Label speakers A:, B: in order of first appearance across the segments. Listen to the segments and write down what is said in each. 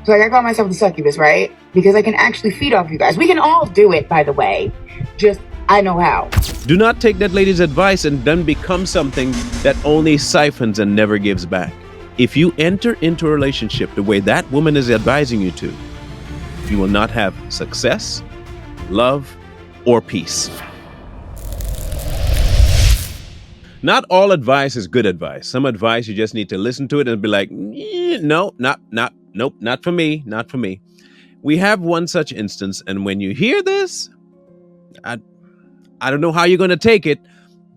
A: So I call myself the Succubus, right? Because I can actually feed off you guys. We can all do it, by the way. Just, I know how.
B: Do not take that lady's advice and then become something that only siphons and never gives back. If you enter into a relationship the way that woman is advising you to, you will not have success, love, or peace. Not all advice is good advice. Some advice you just need to listen to it and be like, no, nope, not for me, not for me. We have one such instance, and when you hear this, I don't know how you're going to take it,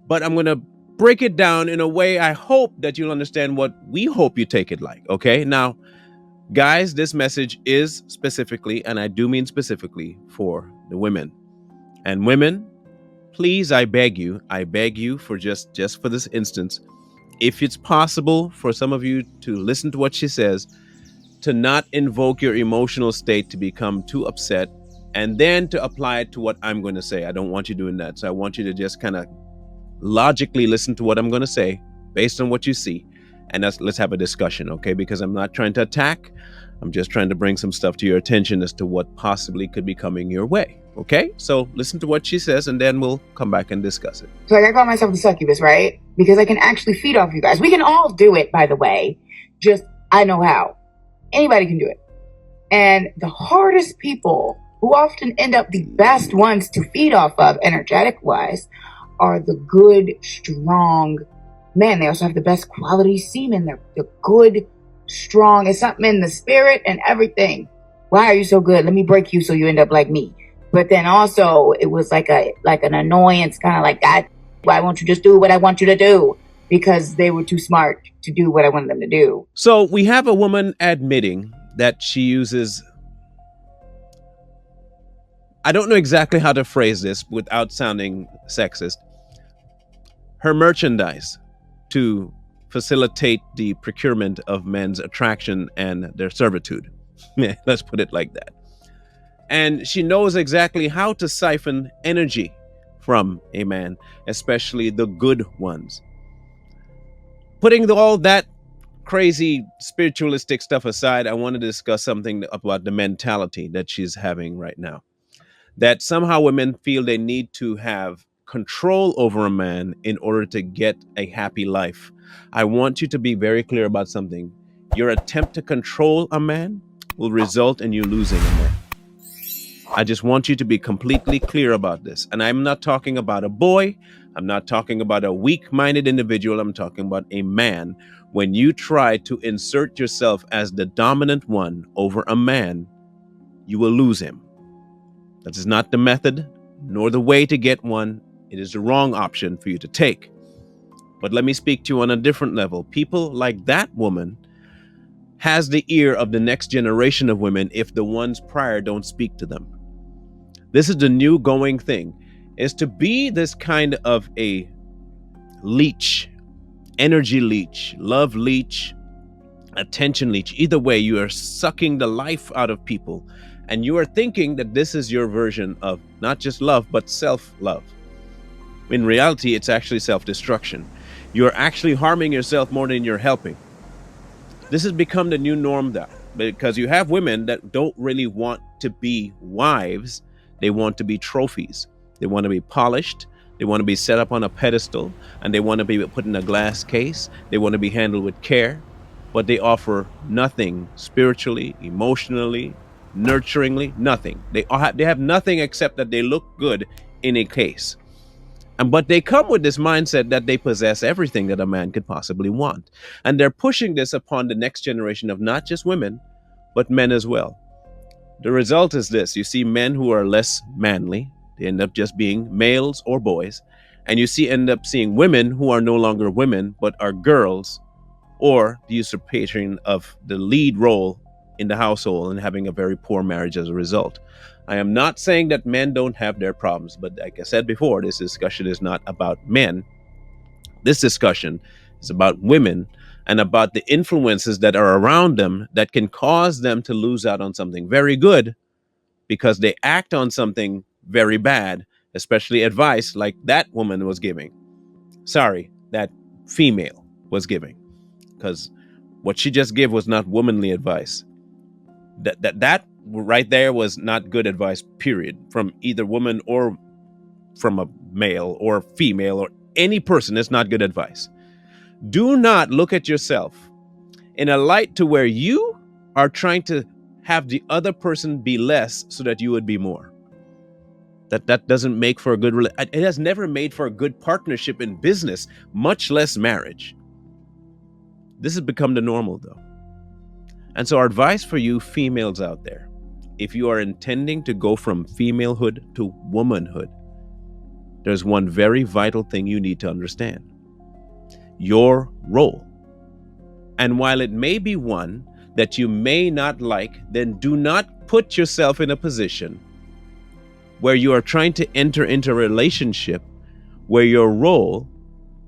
B: but I'm going to break it down in a way I hope that you'll understand what we hope you take it like, okay? Now, guys, this message is specifically, and I do mean specifically, for the women. And women, please, I beg you for just for this instance, if it's possible for some of you to listen to what she says, to not invoke your emotional state to become too upset, and then to apply it to what I'm going to say. I don't want you doing that. So I want you to just kind of logically listen to what I'm going to say based on what you see. And let's have a discussion, okay? Because I'm not trying to attack. I'm just trying to bring some stuff to your attention as to what possibly could be coming your way, okay? So listen to what she says, and then we'll come back and discuss it.
A: So I call myself the Succubus, right? Because I can actually feed off you guys. We can all do it, by the way. Just, I know how. Anybody can do it. And the hardest people, who often end up the best ones to feed off of, energetic-wise, are the good, strong men. They also have the best quality semen. They're good, strong. It's something in the spirit and everything. Why are you so good? Let me break you so you end up like me. But then also, it was like an annoyance, kind of like, God, why won't you just do what I want you to do? Because they were too smart to do what I wanted them to do.
B: So we have a woman admitting that she uses, I don't know exactly how to phrase this without sounding sexist, her merchandise to facilitate the procurement of men's attraction and their servitude. Let's put it like that. And she knows exactly how to siphon energy from a man, especially the good ones. Putting all that crazy spiritualistic stuff aside, I want to discuss something about the mentality that she's having right now. That somehow women feel they need to have control over a man in order to get a happy life. I want you to be very clear about something. Your attempt to control a man will result in you losing a man. I just want you to be completely clear about this. And I'm not talking about a boy. I'm not talking about a weak-minded individual. I'm talking about a man. When you try to insert yourself as the dominant one over a man, you will lose him. That is not the method, nor the way to get one. It is the wrong option for you to take. But let me speak to you on a different level. People like that woman has the ear of the next generation of women if the ones prior don't speak to them. This is the new going thing, is to be this kind of a leech, energy leech, love leech, attention leech. Either way, you are sucking the life out of people, and you are thinking that this is your version of not just love, but self-love. In reality, it's actually self-destruction. You're actually harming yourself more than you're helping. This has become the new norm, that because you have women that don't really want to be wives. They want to be trophies. They want to be polished. They want to be set up on a pedestal, and they want to be put in a glass case. They want to be handled with care, but they offer nothing spiritually, emotionally, nurturingly, nothing. They have nothing except that they look good in a case. But they come with this mindset that they possess everything that a man could possibly want. And they're pushing this upon the next generation of not just women, but men as well. The result is this. You see men who are less manly. They end up just being males or boys. And you end up seeing women who are no longer women, but are girls, or the usurpation of the lead role in the household and having a very poor marriage as a result. I am not saying that men don't have their problems, but like I said before, this discussion is not about men. This discussion is about women and about the influences that are around them that can cause them to lose out on something very good because they act on something very bad, especially advice like that woman was giving. Sorry, that female was giving, because what she just gave was not womanly advice. That right there was not good advice, period, from either woman or from a male or female or any person. It's not good advice. Do not look at yourself in a light to where you are trying to have the other person be less so that you would be more. That doesn't make for a good it has never made for a good partnership in business, much less marriage. This has become the normal, though. And so our advice for you females out there, if you are intending to go from femalehood to womanhood, there's one very vital thing you need to understand: your role. And while it may be one that you may not like, then do not put yourself in a position where you are trying to enter into a relationship where your role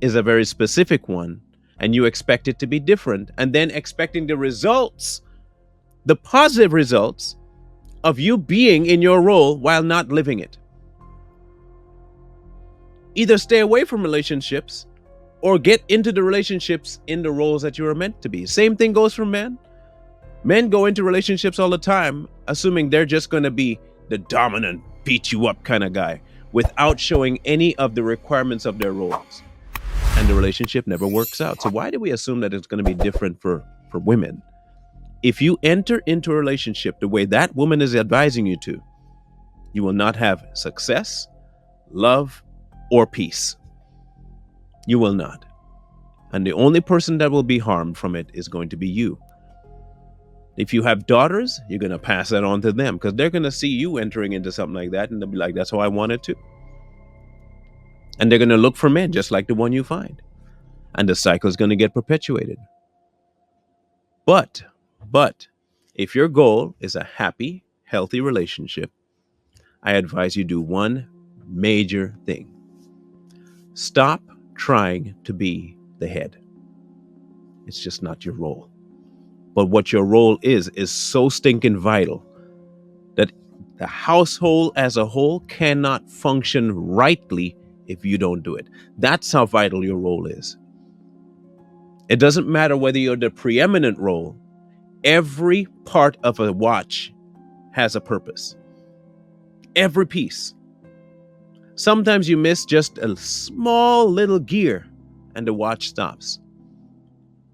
B: is a very specific one and you expect it to be different, and then expecting the results, the positive results of you being in your role while not living it. Either stay away from relationships or get into the relationships in the roles that you are meant to be. Same thing goes for men. Men go into relationships all the time assuming they're just going to be the dominant, beat you up kind of guy without showing any of the requirements of their roles. And the relationship never works out. So why do we assume that it's going to be different for women? If you enter into a relationship the way that woman is advising you to, you will not have success, love, or peace. You will not. And the only person that will be harmed from it is going to be you. If you have daughters, you're going to pass that on to them because they're going to see you entering into something like that and they'll be like, that's how I want it too. And they're going to look for men just like the one you find. And the cycle is going to get perpetuated. But if your goal is a happy, healthy relationship, I advise you do one major thing. Stop trying to be the head. It's just not your role. But what your role is so stinking vital that the household as a whole cannot function rightly if you don't do it. That's how vital your role is. It doesn't matter whether you're the preeminent role. Every part of a watch has a purpose. Every piece. Sometimes you miss just a small little gear and the watch stops.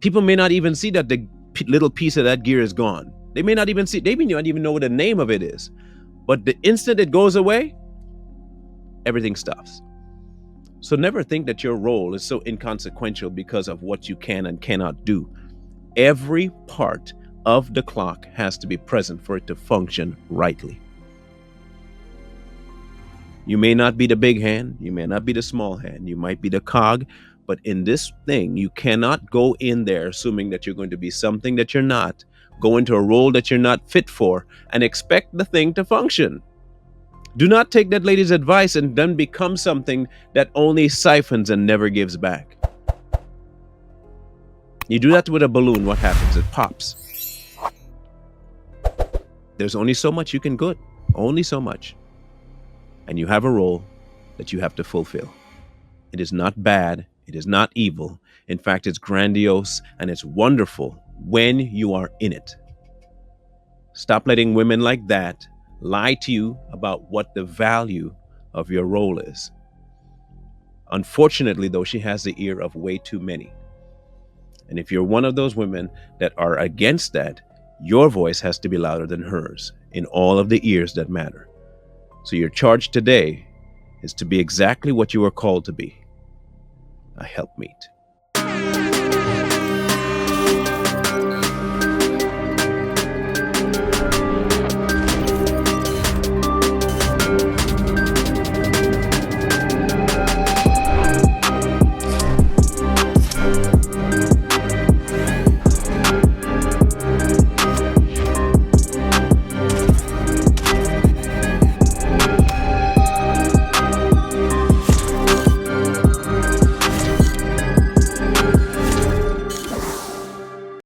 B: People may not even see that the little piece of that gear is gone. They may not even see, they may not even know what the name of it is. But the instant it goes away, everything stops. So never think that your role is so inconsequential because of what you can and cannot do. Every part of the clock has to be present for it to function rightly. You may not be the big hand, you may not be the small hand, you might be the cog, but in this thing, you cannot go in there assuming that you're going to be something that you're not, go into a role that you're not fit for, and expect the thing to function. Do not take that lady's advice and then become something that only siphons and never gives back. You do that with a balloon, what happens? It pops. There's only so much you can get, only so much. And you have a role that you have to fulfill. It is not bad. It is not evil. In fact, it's grandiose and it's wonderful when you are in it. Stop letting women like that lie to you about what the value of your role is. Unfortunately, though, she has the ear of way too many. And if you're one of those women that are against that, your voice has to be louder than hers in all of the ears that matter. So your charge today is to be exactly what you are called to be, a helpmeet.